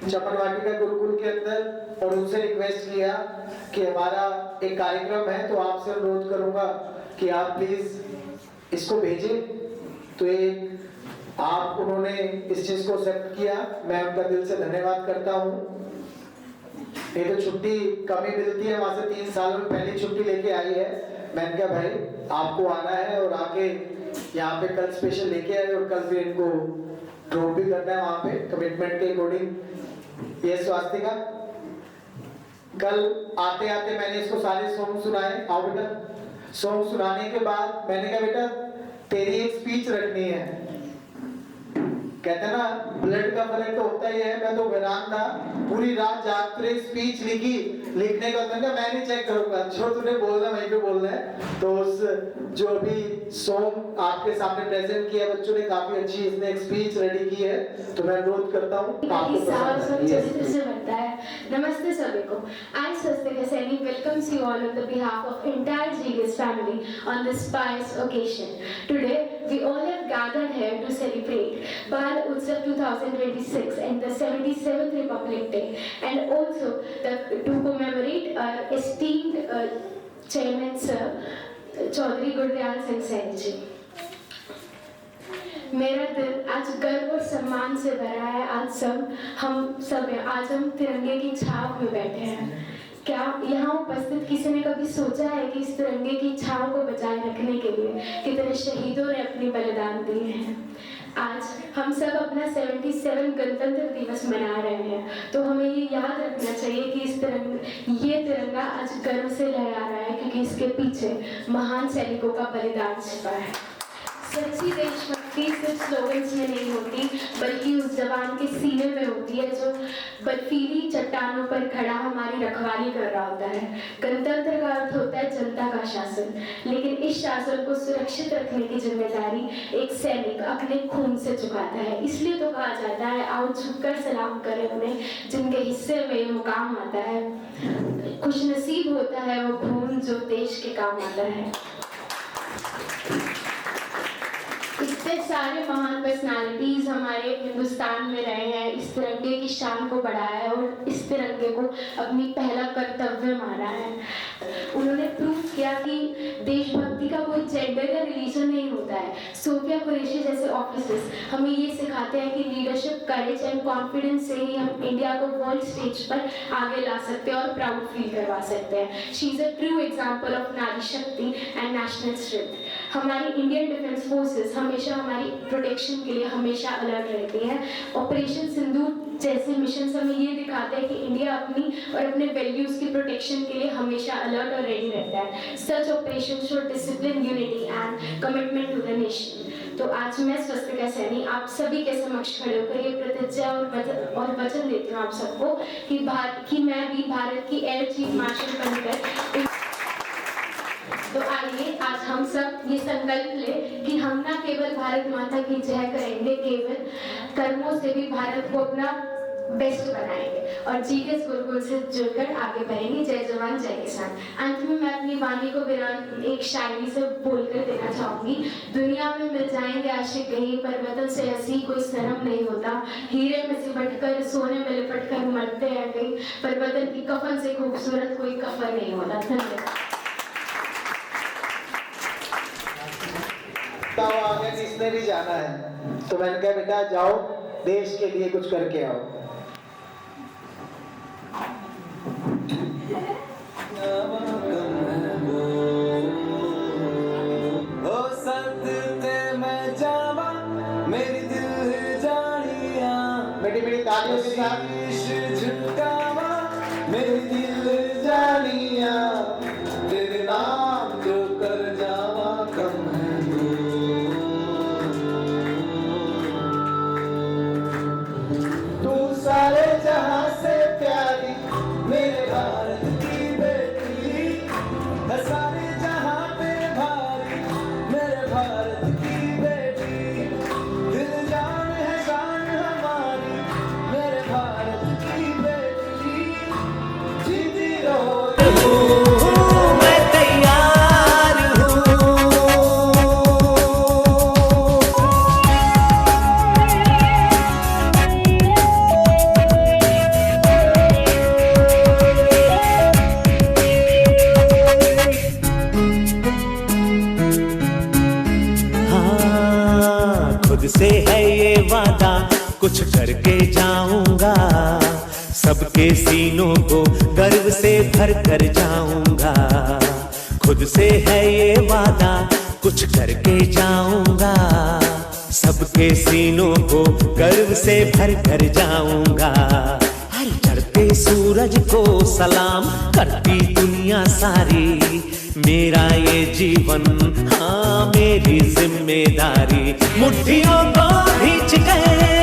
चमन वाटिका गुरुकुल के अंदर और उनसे रिक्वेस्ट किया कि हमारा एक कार्यक्रम है, तो आपसे अनुरोध करूंगा कि आप प्लीज इसको भेजें। तो एक आप उन्होंने इस चीज को एक्सेप्ट किया, मैं उनका दिल से धन्यवाद करता हूँ। ये तो छुट्टी कम ही मिलती है, वहां से 3 साल में पहली छुट्टी लेके आई है। मैंने कहा भाई आपको आना है और आके यहाँ पे कल स्पेशल लेके आए और कल फिर इनको ड्रॉप भी करना है वहाँ पे कमिटमेंट के अकॉर्डिंग। ये स्वास्तिका कल आते आते मैंने इसको सारे सॉन्ग सुनाए। आओ बेटा, सॉन्ग सुनाने के बाद मैंने कहा बेटा तेरी एक स्पीच रखनी है। कहते ना ब्लड का फर्क तो होता ही है। मैं तो हैरान था, पूरी रात जागते स्पीच लिखी, लिखने का मैं नहीं चेक करूंगा, जो तूने बोलना वहीं पे बोलना है। तो उस जो अभी सॉन्ग आपके सामने प्रेजेंट किया बच्चों ने, काफी अच्छी इसने एक स्पीच रेडी की है, तो मैं अनुरोध करता हूँ आपको पसंद है। नमस्ते सभी को। I Swastika Saini welcomes you all on the behalf of entire GS family on this pious occasion. Today we all have gathered here to celebrate Bal Utsav 2026 and the 77th Republic Day, and also to commemorate our esteemed Chairman Sir Chaudhary Gurdyal Singh Saini ji. मेरा दिल आज गर्व और सम्मान से भरा है। आज हम तिरंगे की छाव में बैठे हैं। क्या यहाँ उपस्थित किसी ने कभी सोचा है कि इस तिरंगे की छाव को बचाए रखने के लिए कितने शहीदों ने अपनी बलिदान दिए हैं? आज हम सब अपना 77 गणतंत्र दिवस मना रहे हैं, तो हमें ये याद रखना चाहिए कि ये तिरंगा आज गर्व से लहरा रहा है, क्योंकि इसके पीछे महान सैनिकों का बलिदान छिपा है। सच्ची देशभक्ति सिर्फ स्लोगन्स में नहीं होती, बल्कि उस जवान के सीने में होती है जो बर्फीली चट्टानों पर खड़ा हमारी रखवाली कर रहा होता है। गणतंत्र का अर्थ होता है जनता का शासन, लेकिन इस शासन को सुरक्षित रखने की जिम्मेदारी एक सैनिक अपने खून से चुकाता है। इसलिए तो कहा जाता है आओ झुककर सलाम करें उन्हें जिनके हिस्से में ये मुकाम आता है। खुशनसीब होता है वो खून जो देश के काम आता है। इतने सारे महान पर्सनालिटीज हमारे हिंदुस्तान में रहे हैं, इस तिरंगे की शान को बढ़ाया है और इस तिरंगे को अपनी पहला कर्तव्य माना है। उन्होंने प्रूव किया कि देशभक्ति का कोई जेंडर या रिलीजन नहीं होता है। सोफिया कुरैशी जैसे ऑफिसर्स हमें ये सिखाते हैं कि लीडरशिप, करेज एंड कॉन्फिडेंस से ही हम इंडिया को वर्ल्ड स्टेज पर आगे ला सकते हैं और प्राउड फील करवा सकते हैं। She is a true example of नारी शक्ति एंड नेशनल स्ट्रेंथ। हमारी इंडियन डिफेंस फोर्सेस हमेशा हमारी प्रोटेक्शन के लिए हमेशा अलर्ट रहती है। ऑपरेशन सिंदूर जैसे मिशन हमें ये दिखाते हैं कि इंडिया अपनी और अपने वैल्यूज की प्रोटेक्शन के लिए हमेशा अलर्ट और रेडी रहता है। Such operation show discipline, unity and commitment to the nation. तो आज मैं स्वस्तिका सैनी आप सभी के समक्ष खड़े होकर ये प्रतिज्ञा और वचन देती हूँ आप सबको कि मैं भी भारत की एयर चीफ मार्शल बनकर। तो आइए आज हम सब ये संकल्प लें कि हम ना केवल भारत माता की जय करेंगे, केवल कर्मों से भी भारत को अपना बेस्ट बनाएंगे और जीएस गुरुकुल से जुड़कर आगे बढ़ेंगे। जय जवान जय किसान। अंत में मैं अपनी वाणी को विराम एक शायरी से बोलकर देना चाहूंगी। दुनिया में मिल जाएंगे आशिक कहीं, पर वतन से हंसी कोई शर्म नहीं होता। हीरे में सिमट कर सोने में लिपट कर मरते हैं कहीं, पर वतन की कफन से खूबसूरत कोई कफन नहीं होता। धन्यवाद। आगे किसने भी जाना है, तो मैंने कहा बेटा जाओ देश के लिए कुछ करके आओ। मेरी दिल जानिया, मेरी तालियों के साथ झुकावा मेरी दिल जानिया, तेरे नाम जो कर जावा कम है तू सारे जहां से प्यारी मेरे भारत की बेटी है, सारे जहां पे भारी मेरे भारत की बेटी। दिल जान है शान हमारी मेरे भारत की बेटी, जीती रहो। सबके सीनों को गर्व से भर कर जाऊंगा, खुद से है ये वादा कुछ करके जाऊंगा। सबके सीनों को गर्व से भर कर जाऊंगा, हर चढ़ते सूरज को सलाम करती दुनिया सारी। मेरा ये जीवन हाँ मेरी जिम्मेदारी, मुट्ठियों को भींच गए